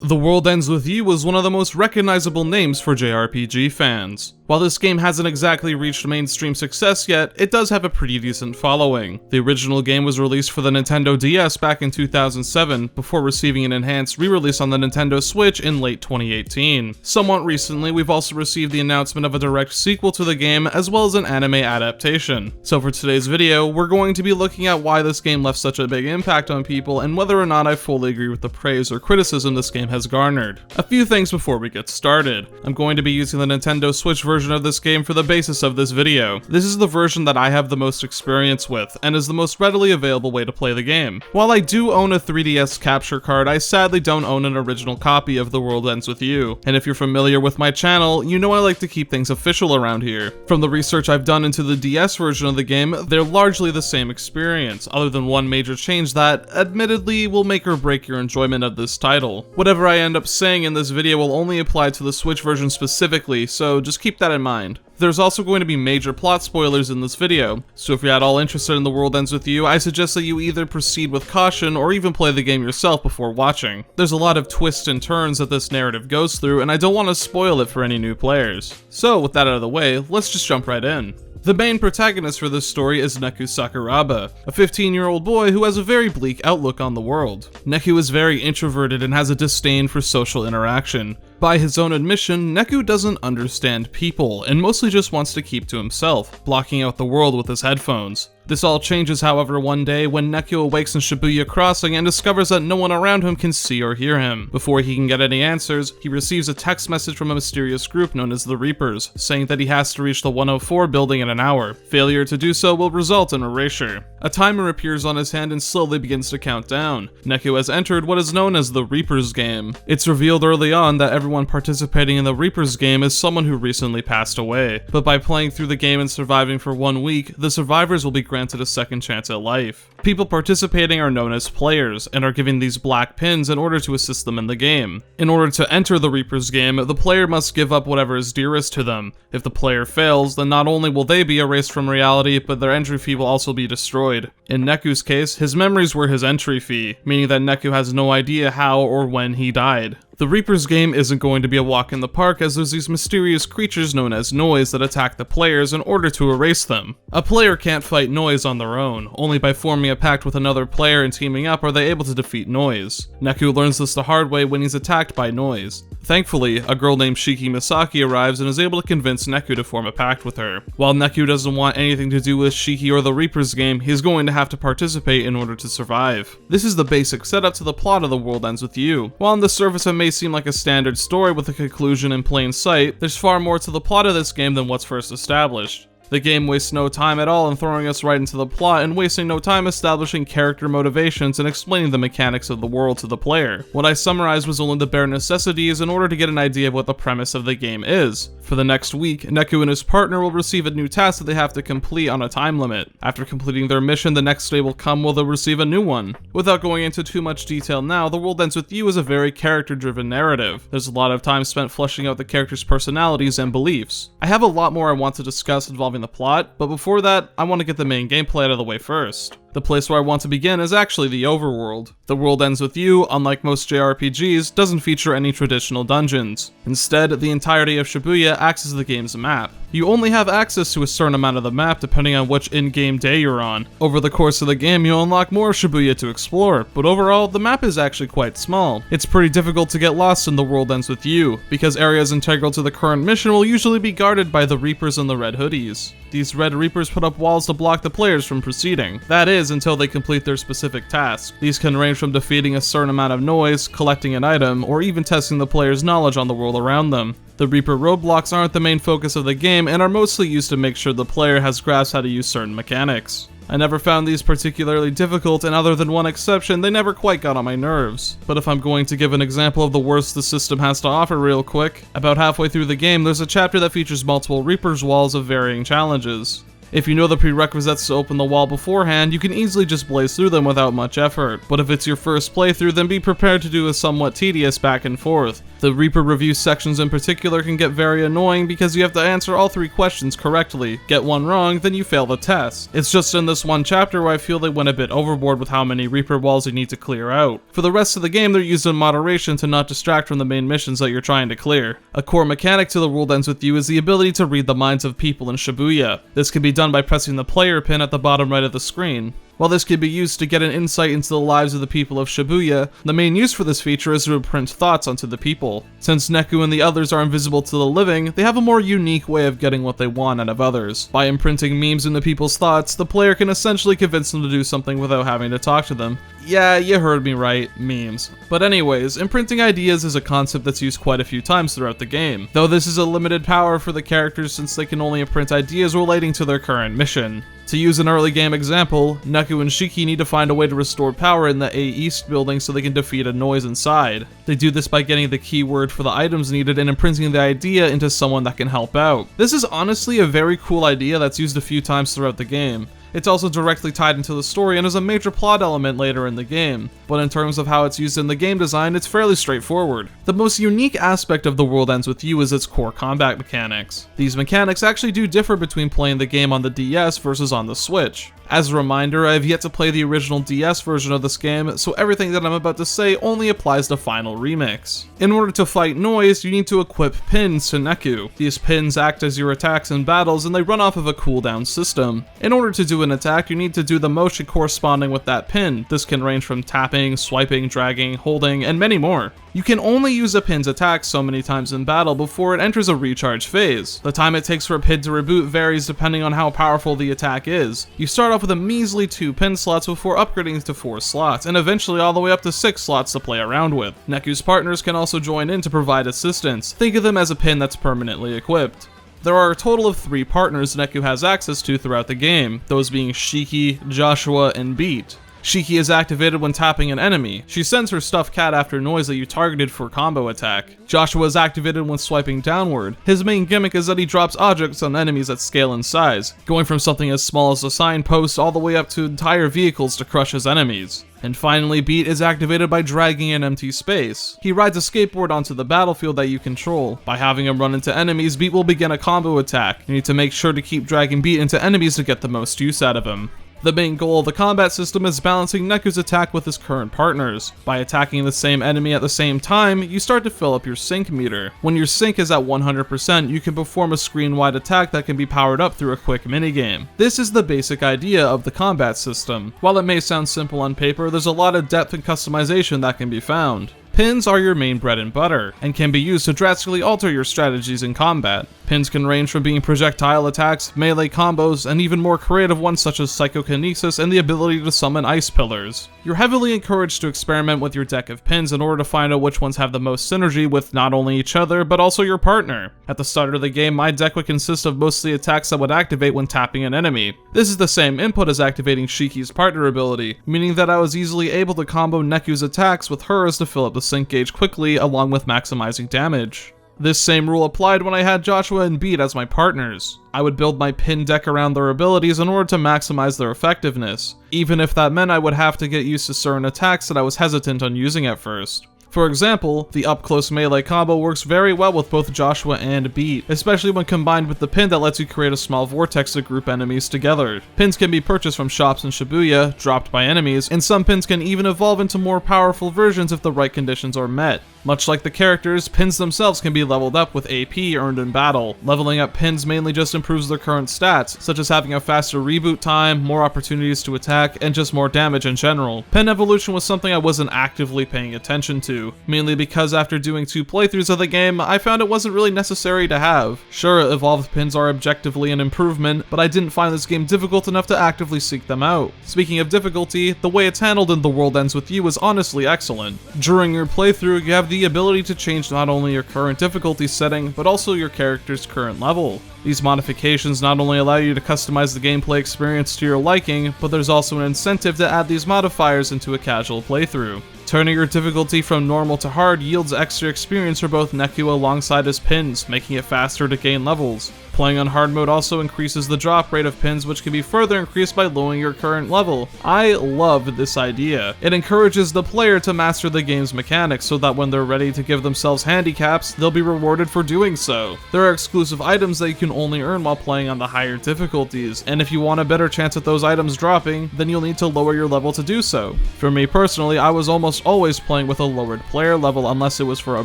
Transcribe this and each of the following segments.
The World Ends With You was one of the most recognizable names for JRPG fans. While this game hasn't exactly reached mainstream success yet, it does have a pretty decent following. The original game was released for the Nintendo DS back in 2007, before receiving an enhanced re-release on the Nintendo Switch in late 2018. Somewhat recently, we've also received the announcement of a direct sequel to the game, as well as an anime adaptation. So for today's video, we're going to be looking at why this game left such a big impact on people, and whether or not I fully agree with the praise or criticism this game has garnered. A few things before we get started. I'm going to be using the Nintendo Switch version of this game for the basis of this video. This is the version that I have the most experience with, and is the most readily available way to play the game. While I do own a 3DS capture card, I sadly don't own an original copy of The World Ends With You. And if you're familiar with my channel, you know I like to keep things official around here. From the research I've done into the DS version of the game, they're largely the same experience, other than one major change that, admittedly, will make or break your enjoyment of this title. Whatever I end up saying in this video will only apply to the Switch version specifically, so just keep that in mind. There's also going to be major plot spoilers in this video, so if you're at all interested in The World Ends With You, I suggest that you either proceed with caution or even play the game yourself before watching. There's a lot of twists and turns that this narrative goes through, and I don't want to spoil it for any new players. So with that out of the way, let's just jump right in. The main protagonist for this story is Neku Sakuraba, a 15-year-old boy who has a very bleak outlook on the world. Neku is very introverted and has a disdain for social interaction. By his own admission, Neku doesn't understand people, and mostly just wants to keep to himself, blocking out the world with his headphones. This all changes, however, one day when Neku awakes in Shibuya Crossing and discovers that no one around him can see or hear him. Before he can get any answers, he receives a text message from a mysterious group known as the Reapers, saying that he has to reach the 104 building in an hour. Failure to do so will result in erasure. A timer appears on his hand and slowly begins to count down. Neku has entered what is known as the Reapers game. It's revealed early on that everyone participating in the Reapers game is someone who recently passed away, but by playing through the game and surviving for 1 week, the survivors will be granted a second chance at life. People participating are known as players, and are given these black pins in order to assist them in the game. In order to enter the Reapers game, the player must give up whatever is dearest to them. If the player fails, then not only will they be erased from reality, but their entry fee will also be destroyed. In Neku's case, his memories were his entry fee, meaning that Neku has no idea how or when he died. The Reapers game isn't going to be a walk in the park, as there's these mysterious creatures known as Noise that attack the players in order to erase them. A player can't fight Noise on their own. Only by forming a pact with another player and teaming up are they able to defeat Noise. Neku learns this the hard way when he's attacked by Noise. Thankfully, a girl named Shiki Misaki arrives and is able to convince Neku to form a pact with her. While Neku doesn't want anything to do with Shiki or the Reapers game, he's going to have to participate in order to survive. This is the basic setup to the plot of The World Ends With You. While on the surface it may seem like a standard story with a conclusion in plain sight, there's far more to the plot of this game than what's first established. The game wastes no time at all in throwing us right into the plot and wasting no time establishing character motivations and explaining the mechanics of the world to the player. What I summarized was only the bare necessities in order to get an idea of what the premise of the game is. For the next week, Neku and his partner will receive a new task that they have to complete on a time limit. After completing their mission, the next day will come where they'll receive a new one. Without going into too much detail now, The World Ends With You is a very character-driven narrative. There's a lot of time spent fleshing out the characters' personalities and beliefs. I have a lot more I want to discuss involving the plot, but before that, I want to get the main gameplay out of the way first. The place where I want to begin is actually the Overworld. The World Ends With You, unlike most JRPGs, doesn't feature any traditional dungeons. Instead, the entirety of Shibuya acts as the game's map. You only have access to a certain amount of the map depending on which in-game day you're on. Over the course of the game, you'll unlock more Shibuya to explore, but overall, the map is actually quite small. It's pretty difficult to get lost in The World Ends With You, because areas integral to the current mission will usually be guarded by the Reapers and the Red Hoodies. These Red Reapers put up walls to block the players from proceeding. That is, until they complete their specific tasks. These can range from defeating a certain amount of noise, collecting an item, or even testing the player's knowledge on the world around them. The Reaper roadblocks aren't the main focus of the game and are mostly used to make sure the player has grasped how to use certain mechanics. I never found these particularly difficult, and other than one exception, they never quite got on my nerves. But if I'm going to give an example of the worst the system has to offer real quick, about halfway through the game there's a chapter that features multiple Reapers walls of varying challenges. If you know the prerequisites to open the wall beforehand, you can easily just blaze through them without much effort. But if it's your first playthrough, then be prepared to do a somewhat tedious back and forth. The Reaper review sections in particular can get very annoying because you have to answer all 3 questions correctly. Get one wrong, then you fail the test. It's just in this one chapter where I feel they went a bit overboard with how many Reaper walls you need to clear out. For the rest of the game, they're used in moderation to not distract from the main missions that you're trying to clear. A core mechanic to The World Ends With You is the ability to read the minds of people in Shibuya. This can be done by pressing the player pin at the bottom right of the screen. While this can be used to get an insight into the lives of the people of Shibuya, the main use for this feature is to imprint thoughts onto the people. Since Neku and the others are invisible to the living, they have a more unique way of getting what they want out of others. By imprinting memes into people's thoughts, the player can essentially convince them to do something without having to talk to them. Yeah, you heard me right, memes. But anyways, imprinting ideas is a concept that's used quite a few times throughout the game, though this is a limited power for the characters since they can only imprint ideas relating to their current mission. To use an early game example, Neku and Shiki need to find a way to restore power in the A East building so they can defeat a noise inside. They do this by getting the keyword for the items needed and imprinting the idea into someone that can help out. This is honestly a very cool idea that's used a few times throughout the game. It's also directly tied into the story and is a major plot element later in the game, but in terms of how it's used in the game design, it's fairly straightforward. The most unique aspect of The World Ends With You is its core combat mechanics. These mechanics actually do differ between playing the game on the DS versus on the Switch. As a reminder, I have yet to play the original DS version of this game, so everything that I'm about to say only applies to Final Remix. In order to fight noise, you need to equip pins to Neku. These pins act as your attacks in battles and they run off of a cooldown system. In order to do an attack, you need to do the motion corresponding with that pin. This can range from tapping, swiping, dragging, holding, and many more. You can only use a pin's attack so many times in battle before it enters a recharge phase. The time it takes for a pin to reboot varies depending on how powerful the attack is. You start off with a measly 2 pin slots before upgrading to 4 slots, and eventually all the way up to 6 slots to play around with. Neku's partners can also join in to provide assistance. Think of them as a pin that's permanently equipped. There are a total of 3 partners Neku has access to throughout the game, those being Shiki, Joshua, and Beat. Shiki is activated when tapping an enemy. She sends her stuffed cat after noise that you targeted for combo attack. Joshua is activated when swiping downward. His main gimmick is that he drops objects on enemies that scale in size, going from something as small as a signpost all the way up to entire vehicles to crush his enemies. And finally, Beat is activated by dragging an empty space. He rides a skateboard onto the battlefield that you control. By having him run into enemies, Beat will begin a combo attack. You need to make sure to keep dragging Beat into enemies to get the most use out of him. The main goal of the combat system is balancing Neku's attack with his current partners. By attacking the same enemy at the same time, you start to fill up your sync meter. When your sync is at 100%, you can perform a screen-wide attack that can be powered up through a quick minigame. This is the basic idea of the combat system. While it may sound simple on paper, there's a lot of depth and customization that can be found. Pins are your main bread and butter, and can be used to drastically alter your strategies in combat. Pins can range from being projectile attacks, melee combos, and even more creative ones such as psychokinesis and the ability to summon ice pillars. You're heavily encouraged to experiment with your deck of pins in order to find out which ones have the most synergy with not only each other, but also your partner. At the start of the game, my deck would consist of mostly attacks that would activate when tapping an enemy. This is the same input as activating Shiki's partner ability, meaning that I was easily able to combo Neku's attacks with hers to fill up the sync gauge quickly along with maximizing damage. This same rule applied when I had Joshua and Beat as my partners. I would build my pin deck around their abilities in order to maximize their effectiveness, even if that meant I would have to get used to certain attacks that I was hesitant on using at first. For example, the up-close melee combo works very well with both Joshua and Beat, especially when combined with the pin that lets you create a small vortex to group enemies together. Pins can be purchased from shops in Shibuya, dropped by enemies, and some pins can even evolve into more powerful versions if the right conditions are met. Much like the characters, pins themselves can be leveled up with AP earned in battle. Leveling up pins mainly just improves their current stats, such as having a faster reboot time, more opportunities to attack, and just more damage in general. Pin evolution was something I wasn't actively paying attention to, mainly because after doing 2 playthroughs of the game, I found it wasn't really necessary to have. Sure, evolved pins are objectively an improvement, but I didn't find this game difficult enough to actively seek them out. Speaking of difficulty, the way it's handled in The World Ends With You is honestly excellent. During your playthrough, you have the ability to change not only your current difficulty setting, but also your character's current level. These modifications not only allow you to customize the gameplay experience to your liking, but there's also an incentive to add these modifiers into a casual playthrough. Turning your difficulty from normal to hard yields extra experience for both Neku alongside his pins, making it faster to gain levels. Playing on hard mode also increases the drop rate of pins, which can be further increased by lowering your current level. I love this idea. It encourages the player to master the game's mechanics so that when they're ready to give themselves handicaps, they'll be rewarded for doing so. There are exclusive items that you can only earn while playing on the higher difficulties, and if you want a better chance at those items dropping, then you'll need to lower your level to do so. For me personally, I was almost always playing with a lowered player level unless it was for a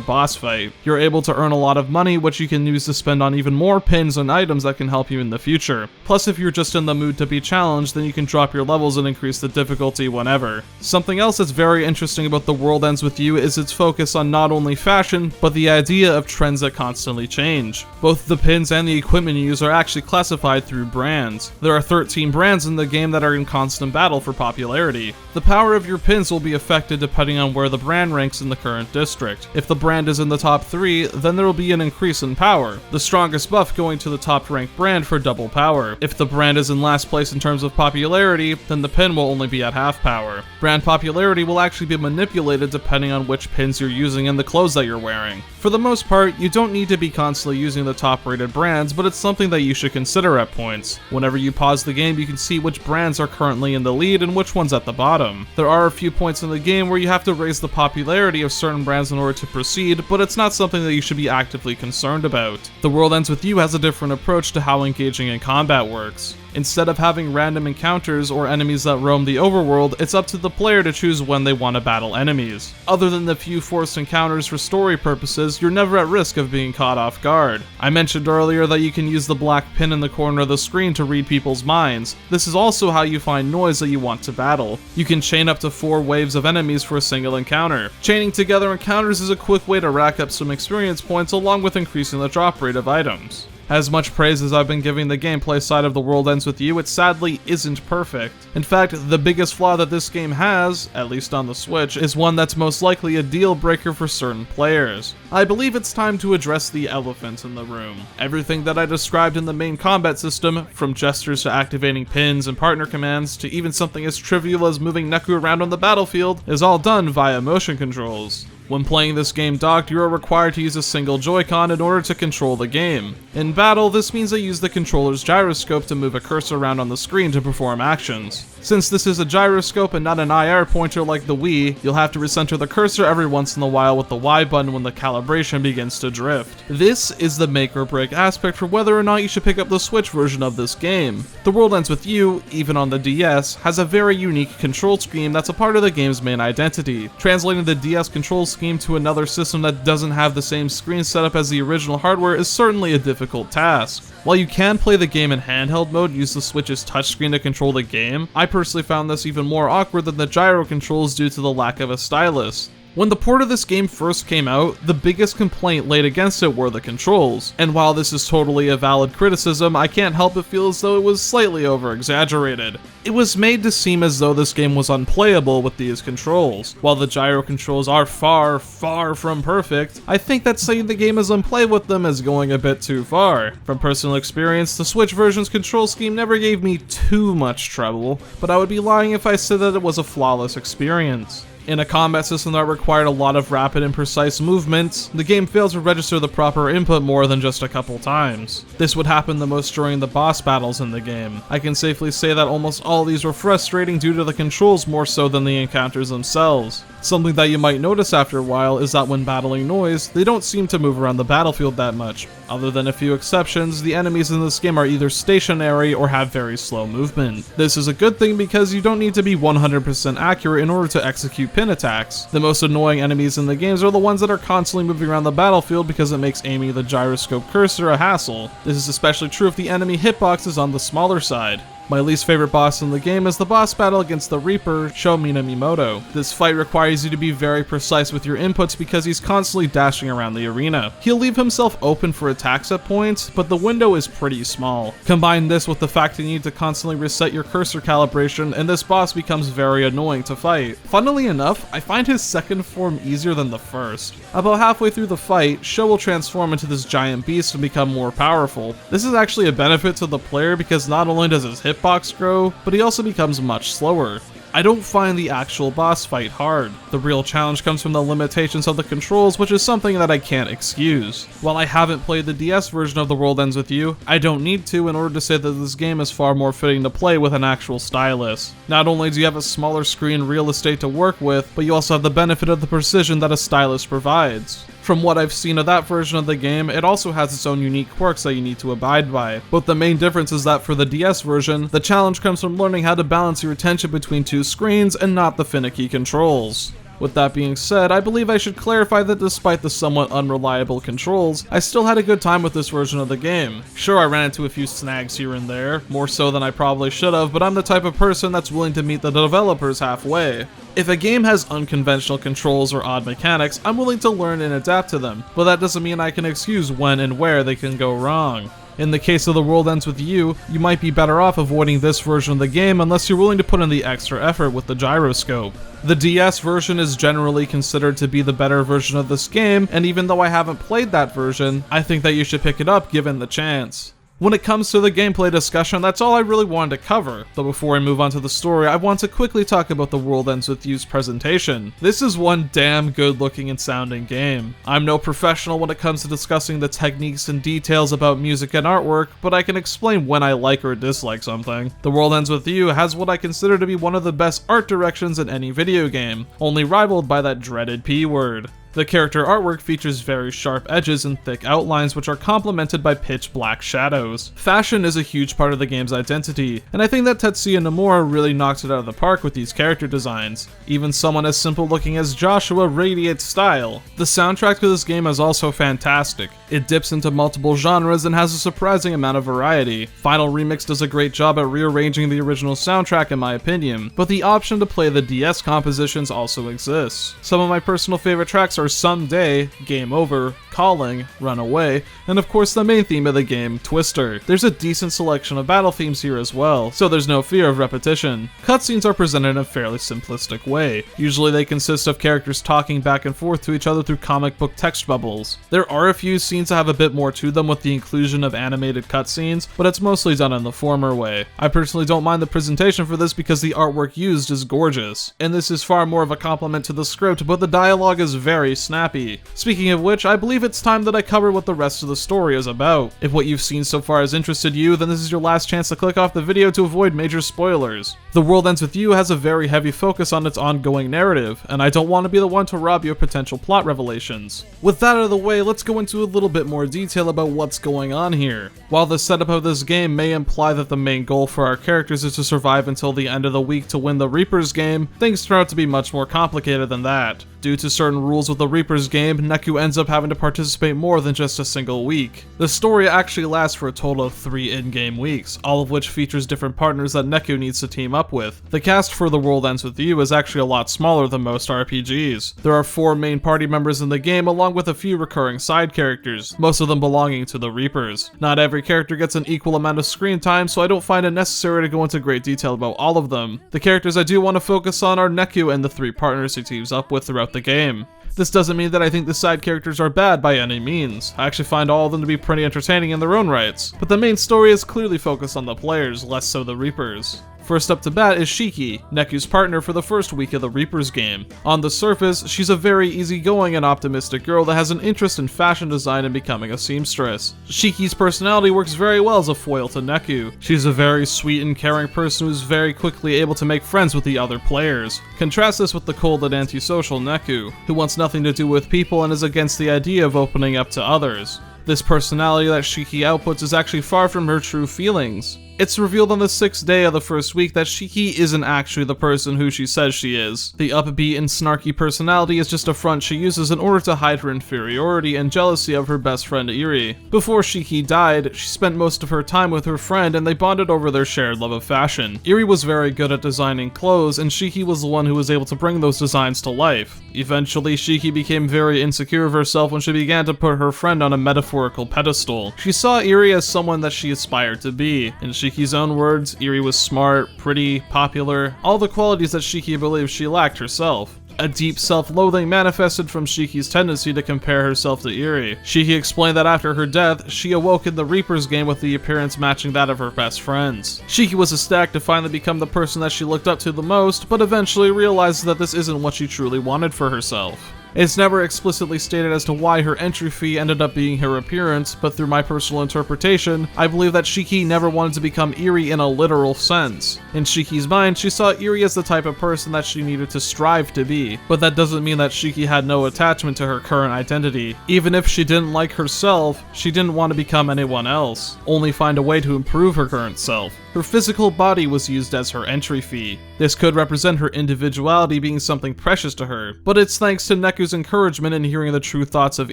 boss fight. You're able to earn a lot of money, which you can use to spend on even more pins and items that can help you in the future. Plus, if you're just in the mood to be challenged, then you can drop your levels and increase the difficulty whenever. Something else that's very interesting about The World Ends With You is its focus on not only fashion, but the idea of trends that constantly change. Both the pins and the equipment you use are actually classified through brands. There are 13 brands in the game that are in constant battle for popularity. The power of your pins will be affected depending on where the brand ranks in the current district. If the brand is in the top 3, then there will be an increase in power, the strongest buff going to the top ranked brand for double power. If the brand is in last place in terms of popularity, then the pin will only be at half power. Brand popularity will actually be manipulated depending on which pins you're using and the clothes that you're wearing. For the most part, you don't need to be constantly using the top rated brands, but it's something that you should consider at points. Whenever you pause the game, you can see which brands are currently in the lead and which ones at the bottom. There are a few points in the game where you have to raise the popularity of certain brands in order to proceed, but it's not something that you should be actively concerned about. The World Ends With You has a different approach to how engaging in combat works. Instead of having random encounters or enemies that roam the overworld, it's up to the player to choose when they want to battle enemies. Other than the few forced encounters for story purposes, you're never at risk of being caught off guard. I mentioned earlier that you can use the black pin in the corner of the screen to read people's minds. This is also how you find noise that you want to battle. You can chain up to 4 waves of enemies for a single encounter. Chaining together encounters is a quick way to rack up some experience points along with increasing the drop rate of items. As much praise as I've been giving the gameplay side of The World Ends With You, it sadly isn't perfect. In fact, the biggest flaw that this game has, at least on the Switch, is one that's most likely a deal breaker for certain players. I believe it's time to address the elephant in the room. Everything that I described in the main combat system, from gestures to activating pins and partner commands, to even something as trivial as moving Neku around on the battlefield, is all done via motion controls. When playing this game docked, you are required to use a single Joy-Con in order to control the game. In battle, this means I use the controller's gyroscope to move a cursor around on the screen to perform actions. Since this is a gyroscope and not an IR pointer like the Wii, you'll have to recenter the cursor every once in a while with the Y button when the calibration begins to drift. This is the make or break aspect for whether or not you should pick up the Switch version of this game. The World Ends With You, even on the DS, has a very unique control scheme that's a part of the game's main identity. Translating the DS control scheme to another system that doesn't have the same screen setup as the original hardware is certainly a difficult task. While you can play the game in handheld mode and use the Switch's touchscreen to control the game, I personally found this even more awkward than the gyro controls due to the lack of a stylus. When the port of this game first came out, the biggest complaint laid against it were the controls, and while this is totally a valid criticism, I can't help but feel as though it was slightly over-exaggerated. It was made to seem as though this game was unplayable with these controls. While the gyro controls are far, far from perfect, I think that saying the game is unplayable with them is going a bit too far. From personal experience, the Switch version's control scheme never gave me too much trouble, but I would be lying if I said that it was a flawless experience. In a combat system that required a lot of rapid and precise movement, the game failed to register the proper input more than just a couple times. This would happen the most during the boss battles in the game. I can safely say that almost all these were frustrating due to the controls more so than the encounters themselves. Something that you might notice after a while is that when battling noise, they don't seem to move around the battlefield that much. Other than a few exceptions, the enemies in this game are either stationary or have very slow movement. This is a good thing because you don't need to be 100% accurate in order to execute pin attacks. The most annoying enemies in the games are the ones that are constantly moving around the battlefield because it makes aiming the gyroscope cursor a hassle. This is especially true if the enemy hitbox is on the smaller side. My least favorite boss in the game is the boss battle against the Reaper, Sho Minamimoto. This fight requires you to be very precise with your inputs because he's constantly dashing around the arena. He'll leave himself open for attacks at points, but the window is pretty small. Combine this with the fact that you need to constantly reset your cursor calibration, and this boss becomes very annoying to fight. Funnily enough, I find his second form easier than the first. About halfway through the fight, Sho will transform into this giant beast and become more powerful. This is actually a benefit to the player because not only does his hitbox grow, but he also becomes much slower. I don't find the actual boss fight hard. The real challenge comes from the limitations of the controls, which is something that I can't excuse. While I haven't played the DS version of The World Ends With You, I don't need to in order to say that this game is far more fitting to play with an actual stylus. Not only do you have a smaller screen real estate to work with, but you also have the benefit of the precision that a stylus provides. From what I've seen of that version of the game, it also has its own unique quirks that you need to abide by. But the main difference is that for the DS version, the challenge comes from learning how to balance your attention between two screens and not the finicky controls. With that being said, I believe I should clarify that despite the somewhat unreliable controls, I still had a good time with this version of the game. Sure, I ran into a few snags here and there, more so than I probably should have, but I'm the type of person that's willing to meet the developers halfway. If a game has unconventional controls or odd mechanics, I'm willing to learn and adapt to them, but that doesn't mean I can excuse when and where they can go wrong. In the case of The World Ends With You, you might be better off avoiding this version of the game unless you're willing to put in the extra effort with the gyroscope. The DS version is generally considered to be the better version of this game, and even though I haven't played that version, I think that you should pick it up given the chance. When it comes to the gameplay discussion, that's all I really wanted to cover, though before I move on to the story, I want to quickly talk about The World Ends With You's presentation. This is one damn good looking and sounding game. I'm no professional when it comes to discussing the techniques and details about music and artwork, but I can explain when I like or dislike something. The World Ends With You has what I consider to be one of the best art directions in any video game, only rivaled by that dreaded P word. The character artwork features very sharp edges and thick outlines which are complemented by pitch black shadows. Fashion is a huge part of the game's identity, and I think that Tetsuya Nomura really knocks it out of the park with these character designs. Even someone as simple looking as Joshua radiates style. The soundtrack to this game is also fantastic. It dips into multiple genres and has a surprising amount of variety. Final Remix does a great job at rearranging the original soundtrack in my opinion, but the option to play the DS compositions also exists. Some of my personal favorite tracks are Someday, Game Over, Calling, Run Away, and of course the main theme of the game, Twister. There's a decent selection of battle themes here as well, so there's no fear of repetition. Cutscenes are presented in a fairly simplistic way. Usually they consist of characters talking back and forth to each other through comic book text bubbles. There are a few scenes that have a bit more to them with the inclusion of animated cutscenes, but it's mostly done in the former way. I personally don't mind the presentation for this because the artwork used is gorgeous, and this is far more of a compliment to the script, but the dialogue is very snappy. Speaking of which, I believe it's time that I cover what the rest of the story is about. If what you've seen so far has interested you, then this is your last chance to click off the video to avoid major spoilers. The World Ends With You has a very heavy focus on its ongoing narrative, and I don't want to be the one to rob you of potential plot revelations. With that out of the way, let's go into a little bit more detail about what's going on here. While the setup of this game may imply that the main goal for our characters is to survive until the end of the week to win the Reaper's game, things turn out to be much more complicated than that. Due to certain rules with the Reaper's game, Neku ends up having to participate more than just a single week. The story actually lasts for a total of 3 in-game weeks, all of which features different partners that Neku needs to team up with. The cast for The World Ends With You is actually a lot smaller than most RPGs. There are 4 main party members in the game along with a few recurring side characters, most of them belonging to the Reapers. Not every character gets an equal amount of screen time, so I don't find it necessary to go into great detail about all of them. The characters I do want to focus on are Neku and the 3 partners he teams up with throughout the game. This doesn't mean that I think the side characters are bad by any means. I actually find all of them to be pretty entertaining in their own rights, but the main story is clearly focused on the players, less so the Reapers. First up to bat is Shiki, Neku's partner for the first week of the Reaper's game. On the surface, she's a very easygoing and optimistic girl that has an interest in fashion design and becoming a seamstress. Shiki's personality works very well as a foil to Neku. She's a very sweet and caring person who's very quickly able to make friends with the other players. Contrast this with the cold and antisocial Neku, who wants nothing to do with people and is against the idea of opening up to others. This personality that Shiki outputs is actually far from her true feelings. It's revealed on the 6th day of the first week that Shiki isn't actually the person who she says she is. The upbeat and snarky personality is just a front she uses in order to hide her inferiority and jealousy of her best friend Iri. Before Shiki died, she spent most of her time with her friend and they bonded over their shared love of fashion. Iri was very good at designing clothes and Shiki was the one who was able to bring those designs to life. Eventually, Shiki became very insecure of herself when she began to put her friend on a metaphorical pedestal. She saw Iri as someone that she aspired to be. In Shiki's own words, Iri was smart, pretty, popular, all the qualities that Shiki believed she lacked herself. A deep self-loathing manifested from Shiki's tendency to compare herself to Eri. Shiki explained that after her death, she awoke in the Reaper's game with the appearance matching that of her best friends. Shiki was ecstatic to finally become the person that she looked up to the most, but eventually realized that this isn't what she truly wanted for herself. It's never explicitly stated as to why her entry fee ended up being her appearance, but through my personal interpretation, I believe that Shiki never wanted to become Eri in a literal sense. In Shiki's mind, she saw Eri as the type of person that she needed to strive to be, but that doesn't mean that Shiki had no attachment to her current identity. Even if she didn't like herself, she didn't want to become anyone else, only find a way to improve her current self. Her physical body was used as her entry fee. This could represent her individuality being something precious to her, but it's thanks to Neku's encouragement in hearing the true thoughts of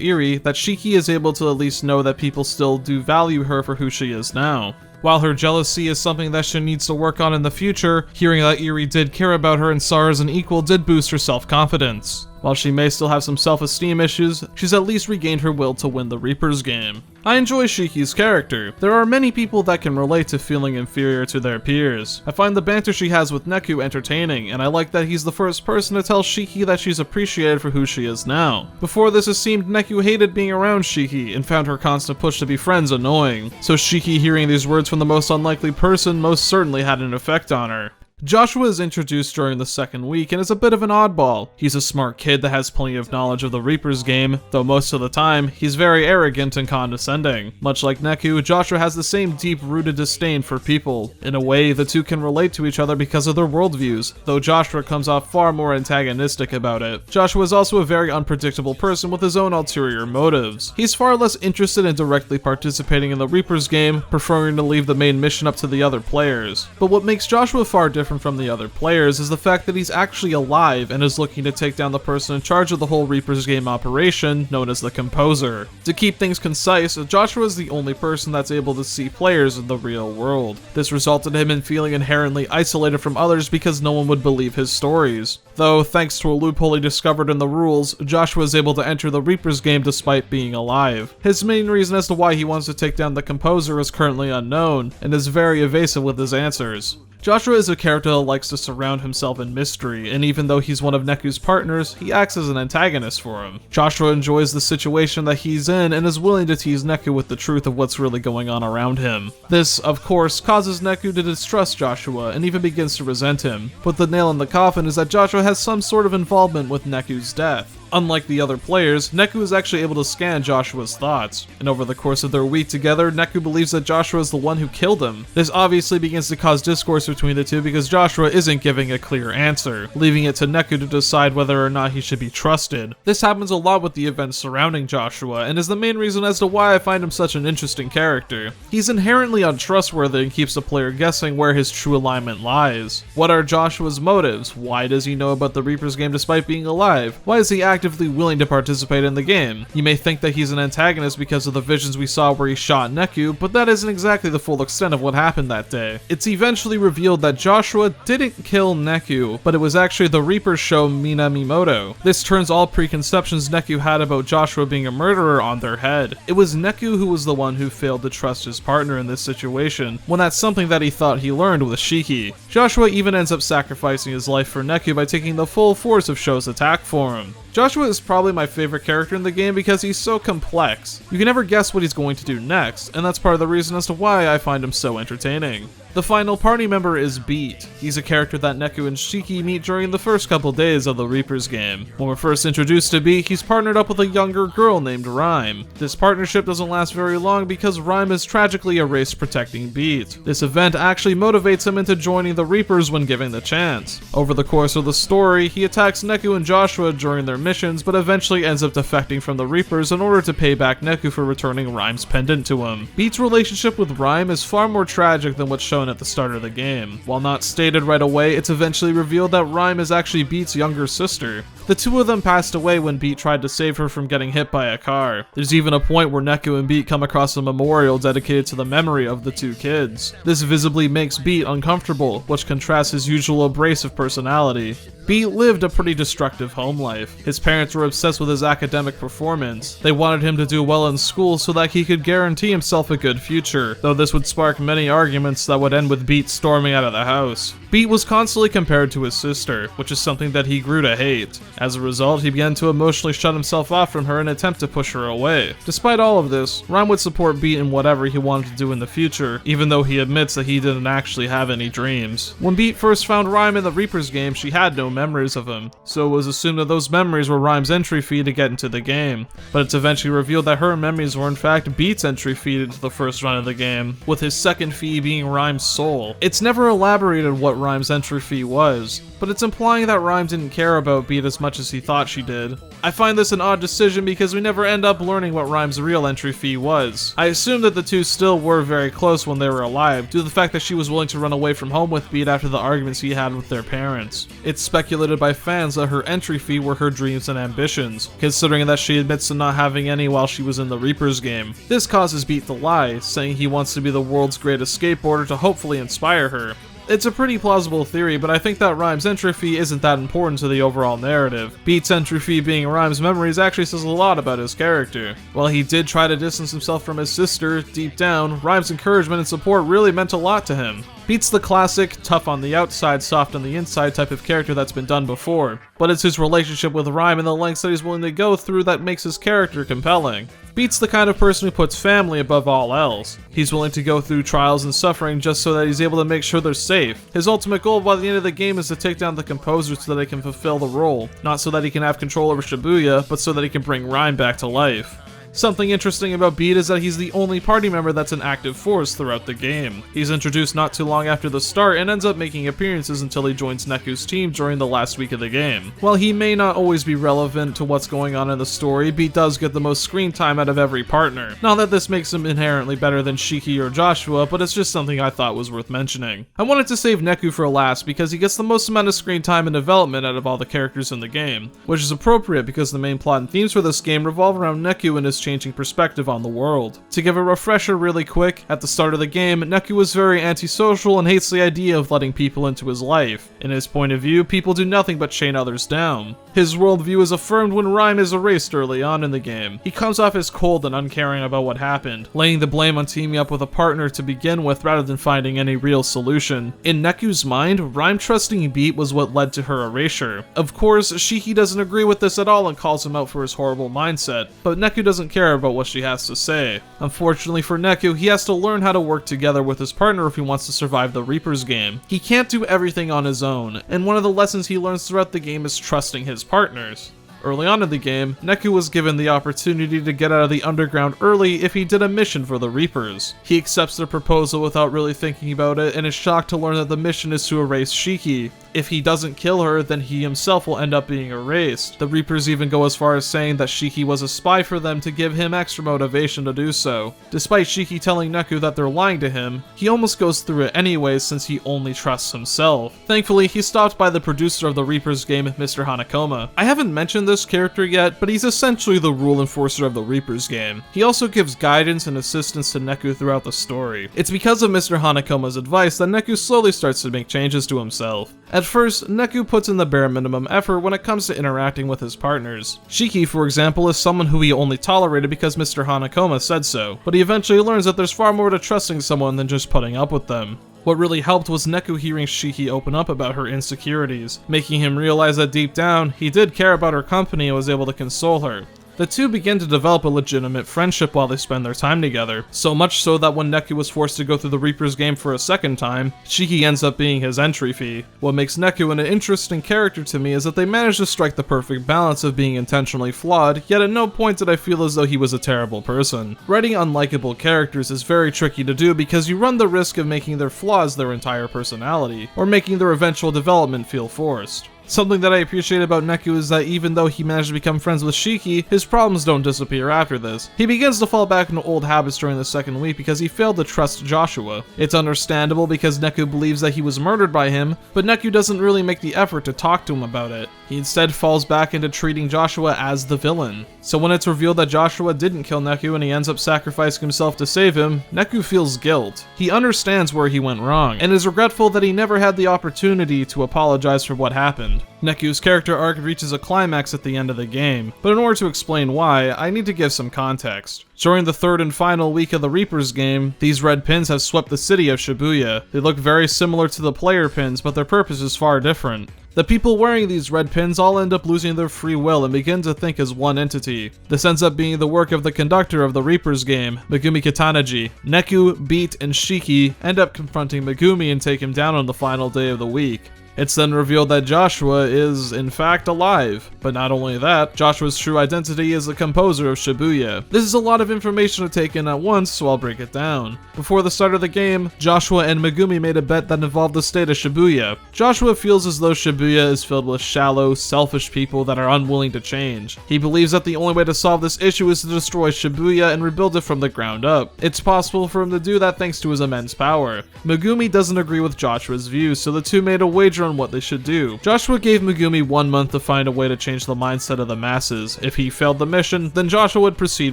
Eri that Shiki is able to at least know that people still do value her for who she is now. While her jealousy is something that she needs to work on in the future, hearing that Eri did care about her and saw her as an equal did boost her self-confidence. While she may still have some self-esteem issues, she's at least regained her will to win the Reaper's game. I enjoy Shiki's character. There are many people that can relate to feeling inferior to their peers. I find the banter she has with Neku entertaining, and I like that he's the first person to tell Shiki that she's appreciated for who she is now. Before this, it seemed Neku hated being around Shiki and found her constant push to be friends annoying, so Shiki hearing these words from the most unlikely person most certainly had an effect on her. Joshua is introduced during the second week and is a bit of an oddball. He's a smart kid that has plenty of knowledge of the Reaper's game, though most of the time, he's very arrogant and condescending. Much like Neku, Joshua has the same deep-rooted disdain for people. In a way, the two can relate to each other because of their worldviews, though Joshua comes off far more antagonistic about it. Joshua is also a very unpredictable person with his own ulterior motives. He's far less interested in directly participating in the Reaper's game, preferring to leave the main mission up to the other players. But what makes Joshua far different from the other players is the fact that he's actually alive and is looking to take down the person in charge of the whole Reaper's game operation, known as the Composer. To keep things concise, Joshua is the only person that's able to see players in the real world. This resulted in him in feeling inherently isolated from others because no one would believe his stories. Though, thanks to a loophole he discovered in the rules, Joshua is able to enter the Reaper's game despite being alive. His main reason as to why he wants to take down the Composer is currently unknown, and is very evasive with his answers. Joshua is a character that likes to surround himself in mystery, and even though he's one of Neku's partners, he acts as an antagonist for him. Joshua enjoys the situation that he's in and is willing to tease Neku with the truth of what's really going on around him. This, of course, causes Neku to distrust Joshua and even begins to resent him, but the nail in the coffin is that Joshua has some sort of involvement with Neku's death. Unlike the other players, Neku is actually able to scan Joshua's thoughts, and over the course of their week together, Neku believes that Joshua is the one who killed him. This obviously begins to cause discourse between the two because Joshua isn't giving a clear answer, leaving it to Neku to decide whether or not he should be trusted. This happens a lot with the events surrounding Joshua, and is the main reason as to why I find him such an interesting character. He's inherently untrustworthy and keeps the player guessing where his true alignment lies. What are Joshua's motives? Why does he know about the Reaper's game despite being alive? Why is he actively willing to participate in the game? You may think that he's an antagonist because of the visions we saw where he shot Neku, but that isn't exactly the full extent of what happened that day. It's eventually revealed that Joshua didn't kill Neku, but it was actually the Reaper show Minamimoto. This turns all preconceptions Neku had about Joshua being a murderer on their head. It was Neku who was the one who failed to trust his partner in this situation, when that's something that he thought he learned with Shiki. Joshua even ends up sacrificing his life for Neku by taking the full force of Sho's attack for him. Joshua is probably my favorite character in the game because he's so complex. You can never guess what he's going to do next, and that's part of the reason as to why I find him so entertaining. The final party member is Beat. He's a character that Neku and Shiki meet during the first couple days of the Reaper's game. When we're first introduced to Beat, he's partnered up with a younger girl named Rhyme. This partnership doesn't last very long because Rhyme is tragically erased protecting Beat. This event actually motivates him into joining the Reapers when given the chance. Over the course of the story, he attacks Neku and Joshua during their missions, but eventually ends up defecting from the Reapers in order to pay back Neku for returning Rhyme's pendant to him. Beat's relationship with Rhyme is far more tragic than what's shown at the start of the game. While not stated right away, it's eventually revealed that Rhyme is actually Beat's younger sister. The two of them passed away when Beat tried to save her from getting hit by a car. There's even a point where Neku and Beat come across a memorial dedicated to the memory of the two kids. This visibly makes Beat uncomfortable, which contrasts his usual abrasive personality. Beat lived a pretty destructive home life. His parents were obsessed with his academic performance. They wanted him to do well in school so that he could guarantee himself a good future, though this would spark many arguments that would end with Beat storming out of the house. Beat was constantly compared to his sister, which is something that he grew to hate. As a result, he began to emotionally shut himself off from her in an attempt to push her away. Despite all of this, Rhyme would support Beat in whatever he wanted to do in the future, even though he admits that he didn't actually have any dreams. When Beat first found Rhyme in the Reaper's game, she had no memories of him, so it was assumed that those memories were Rhyme's entry fee to get into the game. But it's eventually revealed that her memories were in fact Beat's entry fee into the first run of the game, with his second fee being Rhyme's soul. It's never elaborated what Rhyme's entry fee was, but it's implying that Rhyme didn't care about Beat as much as he thought she did. I find this an odd decision because we never end up learning what Rhyme's real entry fee was. I assume that the two still were very close when they were alive, due to the fact that she was willing to run away from home with Beat after the arguments he had with their parents. It's speculated by fans that her entry fee were her dreams and ambitions, considering that she admits to not having any while she was in the Reaper's game. This causes Beat to lie, saying he wants to be the world's greatest skateboarder to hopefully inspire her. It's a pretty plausible theory, but I think that Rhyme's entry fee isn't that important to the overall narrative. Beat's entry fee being Rhyme's memories actually says a lot about his character. While he did try to distance himself from his sister, deep down, Rhyme's encouragement and support really meant a lot to him. Beat's the classic, tough on the outside, soft on the inside type of character that's been done before, but it's his relationship with Rhyme and the lengths that he's willing to go through that makes his character compelling. Beat's the kind of person who puts family above all else. He's willing to go through trials and suffering just so that he's able to make sure they're safe. His ultimate goal by the end of the game is to take down the composer so that he can fulfill the role, not so that he can have control over Shibuya, but so that he can bring Rhyme back to life. Something interesting about Beat is that he's the only party member that's an active force throughout the game. He's introduced not too long after the start and ends up making appearances until he joins Neku's team during the last week of the game. While he may not always be relevant to what's going on in the story, Beat does get the most screen time out of every partner. Not that this makes him inherently better than Shiki or Joshua, but it's just something I thought was worth mentioning. I wanted to save Neku for last because he gets the most amount of screen time and development out of all the characters in the game, which is appropriate because the main plot and themes for this game revolve around Neku and his changing perspective on the world. To give a refresher really quick, at the start of the game, Neku is very antisocial and hates the idea of letting people into his life. In his point of view, people do nothing but chain others down. His worldview is affirmed when Rhyme is erased early on in the game. He comes off as cold and uncaring about what happened, laying the blame on teaming up with a partner to begin with rather than finding any real solution. In Neku's mind, Rhyme trusting Beat was what led to her erasure. Of course, Shiki doesn't agree with this at all and calls him out for his horrible mindset, but Neku doesn't care about what she has to say. Unfortunately for Neku, he has to learn how to work together with his partner if he wants to survive the Reaper's game. He can't do everything on his own, and one of the lessons he learns throughout the game is trusting his partners. Early on in the game, Neku was given the opportunity to get out of the underground early if he did a mission for the Reapers. He accepts their proposal without really thinking about it and is shocked to learn that the mission is to erase Shiki. If he doesn't kill her, then he himself will end up being erased. The Reapers even go as far as saying that Shiki was a spy for them to give him extra motivation to do so. Despite Shiki telling Neku that they're lying to him, he almost goes through it anyways since he only trusts himself. Thankfully, he's stopped by the producer of the Reapers game, Mr. Hanakoma. I haven't mentioned this character yet, but he's essentially the rule enforcer of the Reapers game. He also gives guidance and assistance to Neku throughout the story. It's because of Mr. Hanakoma's advice that Neku slowly starts to make changes to himself. At first, Neku puts in the bare minimum effort when it comes to interacting with his partners. Shiki, for example, is someone who he only tolerated because Mr. Hanakoma said so, but he eventually learns that there's far more to trusting someone than just putting up with them. What really helped was Neku hearing Shiki open up about her insecurities, making him realize that deep down, he did care about her company and was able to console her. The two begin to develop a legitimate friendship while they spend their time together, so much so that when Neku was forced to go through the Reaper's game for a second time, Shiki ends up being his entry fee. What makes Neku an interesting character to me is that they managed to strike the perfect balance of being intentionally flawed, yet at no point did I feel as though he was a terrible person. Writing unlikable characters is very tricky to do because you run the risk of making their flaws their entire personality, or making their eventual development feel forced. Something that I appreciate about Neku is that even though he managed to become friends with Shiki, his problems don't disappear after this. He begins to fall back into old habits during the second week because he failed to trust Joshua. It's understandable because Neku believes that he was murdered by him, but Neku doesn't really make the effort to talk to him about it. He instead falls back into treating Joshua as the villain. So when it's revealed that Joshua didn't kill Neku and he ends up sacrificing himself to save him, Neku feels guilt. He understands where he went wrong, and is regretful that he never had the opportunity to apologize for what happened. Neku's character arc reaches a climax at the end of the game, but in order to explain why, I need to give some context. During the third and final week of the Reapers game, these red pins have swept the city of Shibuya. They look very similar to the player pins, but their purpose is far different. The people wearing these red pins all end up losing their free will and begin to think as one entity. This ends up being the work of the conductor of the Reapers game, Megumi Kitanaji. Neku, Beat, and Shiki end up confronting Megumi and take him down on the final day of the week. It's then revealed that Joshua is, in fact, alive. But not only that, Joshua's true identity is the composer of Shibuya. This is a lot of information to take in at once, so I'll break it down. Before the start of the game, Joshua and Megumi made a bet that involved the state of Shibuya. Joshua feels as though Shibuya is filled with shallow, selfish people that are unwilling to change. He believes that the only way to solve this issue is to destroy Shibuya and rebuild it from the ground up. It's possible for him to do that thanks to his immense power. Megumi doesn't agree with Joshua's views, so the two made a wager on what they should do. Joshua gave Megumi 1 month to find a way to change the mindset of the masses. If he failed the mission, then Joshua would proceed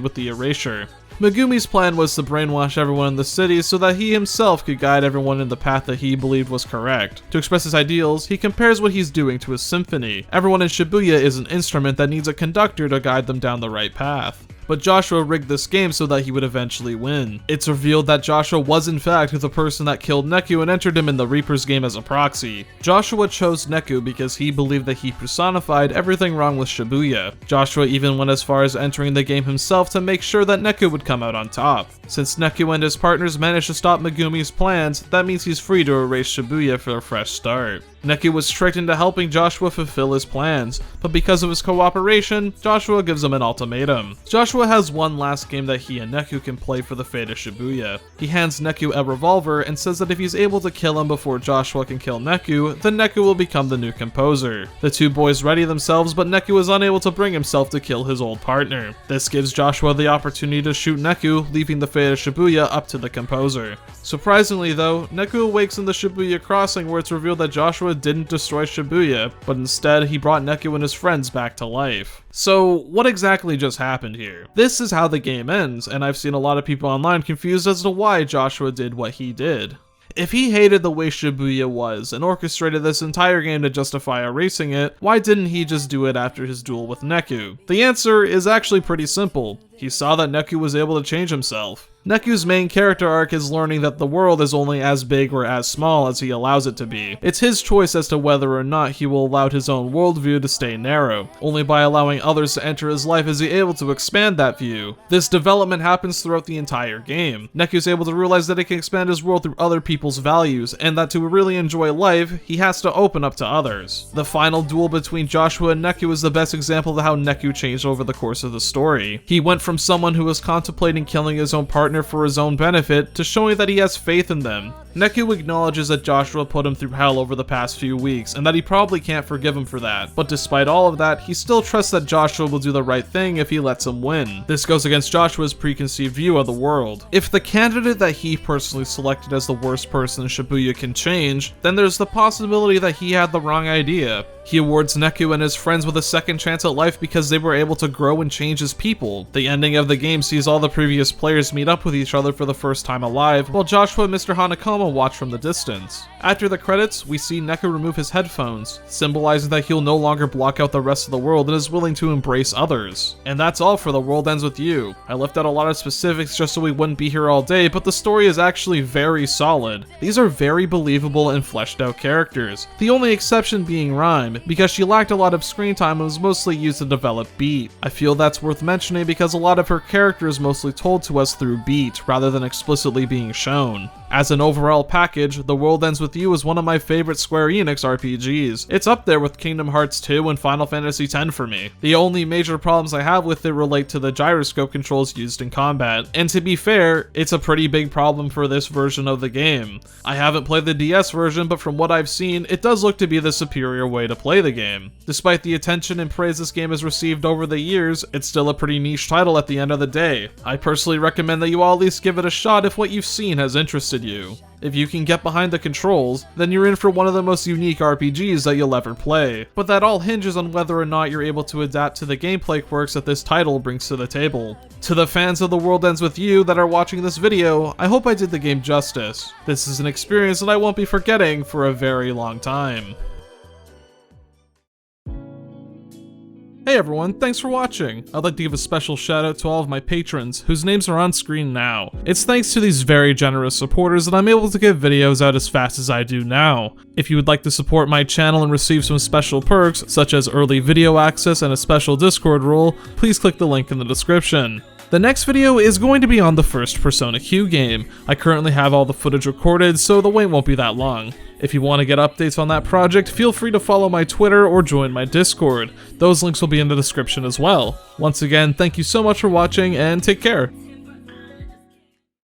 with the erasure. Megumi's plan was to brainwash everyone in the city so that he himself could guide everyone in the path that he believed was correct. To express his ideals, he compares what he's doing to a symphony. Everyone in Shibuya is an instrument that needs a conductor to guide them down the right path. But Joshua rigged this game so that he would eventually win. It's revealed that Joshua was in fact the person that killed Neku and entered him in the Reapers game as a proxy. Joshua chose Neku because he believed that he personified everything wrong with Shibuya. Joshua even went as far as entering the game himself to make sure that Neku would come out on top. Since Neku and his partners managed to stop Megumi's plans, that means he's free to erase Shibuya for a fresh start. Neku was tricked into helping Joshua fulfill his plans, but because of his cooperation, Joshua gives him an ultimatum. Joshua has one last game that he and Neku can play for the fate of Shibuya. He hands Neku a revolver and says that if he's able to kill him before Joshua can kill Neku, then Neku will become the new composer. The two boys ready themselves, but Neku is unable to bring himself to kill his old partner. This gives Joshua the opportunity to shoot Neku, leaving the fate of Shibuya up to the composer. Surprisingly though, Neku awakes in the Shibuya crossing where it's revealed that Joshua didn't destroy Shibuya, but instead he brought Neku and his friends back to life. So what exactly just happened here? This is how the game ends, and I've seen a lot of people online confused as to why Joshua did what he did. If he hated the way Shibuya was and orchestrated this entire game to justify erasing it, why didn't he just do it after his duel with Neku? The answer is actually pretty simple. He saw that Neku was able to change himself. Neku's main character arc is learning that the world is only as big or as small as he allows it to be. It's his choice as to whether or not he will allow his own worldview to stay narrow. Only by allowing others to enter his life is he able to expand that view. This development happens throughout the entire game. Neku's able to realize that he can expand his world through other people's values, and that to really enjoy life, he has to open up to others. The final duel between Joshua and Neku is the best example of how Neku changed over the course of the story. He went from someone who was contemplating killing his own partner for his own benefit to showing that he has faith in them. Neku acknowledges that Joshua put him through hell over the past few weeks and that he probably can't forgive him for that, but despite all of that, he still trusts that Joshua will do the right thing if he lets him win. This goes against Joshua's preconceived view of the world. If the candidate that he personally selected as the worst person in Shibuya can change, then there's the possibility that he had the wrong idea. He awards Neku and his friends with a second chance at life because they were able to grow and change as people. The ending of the game sees all the previous players meet up with each other for the first time alive, while Joshua and Mr. Hanakoma watch from the distance. After the credits, we see Neku remove his headphones, symbolizing that he'll no longer block out the rest of the world and is willing to embrace others. And that's all for The World Ends With You. I left out a lot of specifics just so we wouldn't be here all day, but the story is actually very solid. These are very believable and fleshed out characters, the only exception being Rhyme, because she lacked a lot of screen time and was mostly used to develop Beat. I feel that's worth mentioning because a lot of her character is mostly told to us through Beat, rather than explicitly being shown. As an overall package, The World Ends With You is one of my favorite Square Enix RPGs. It's up there with Kingdom Hearts 2 and Final Fantasy X for me. The only major problems I have with it relate to the gyroscope controls used in combat, and to be fair, it's a pretty big problem for this version of the game. I haven't played the DS version, but from what I've seen, it does look to be the superior way to play the game. Despite the attention and praise this game has received over the years, it's still a pretty niche title at the end of the day. I personally recommend that you all at least give it a shot if what you've seen has interested you. If you can get behind the controls, then you're in for one of the most unique RPGs that you'll ever play. But that all hinges on whether or not you're able to adapt to the gameplay quirks that this title brings to the table. To the fans of The World Ends With You that are watching this video, I hope I did the game justice. This is an experience that I won't be forgetting for a very long time. Hey everyone, thanks for watching! I'd like to give a special shout out to all of my patrons, whose names are on screen now. It's thanks to these very generous supporters that I'm able to get videos out as fast as I do now. If you would like to support my channel and receive some special perks, such as early video access and a special Discord role, please click the link in the description. The next video is going to be on the first Persona Q game. I currently have all the footage recorded, so the wait won't be that long. If you want to get updates on that project, feel free to follow my Twitter or join my Discord. Those links will be in the description as well. Once again, thank you so much for watching, and take care!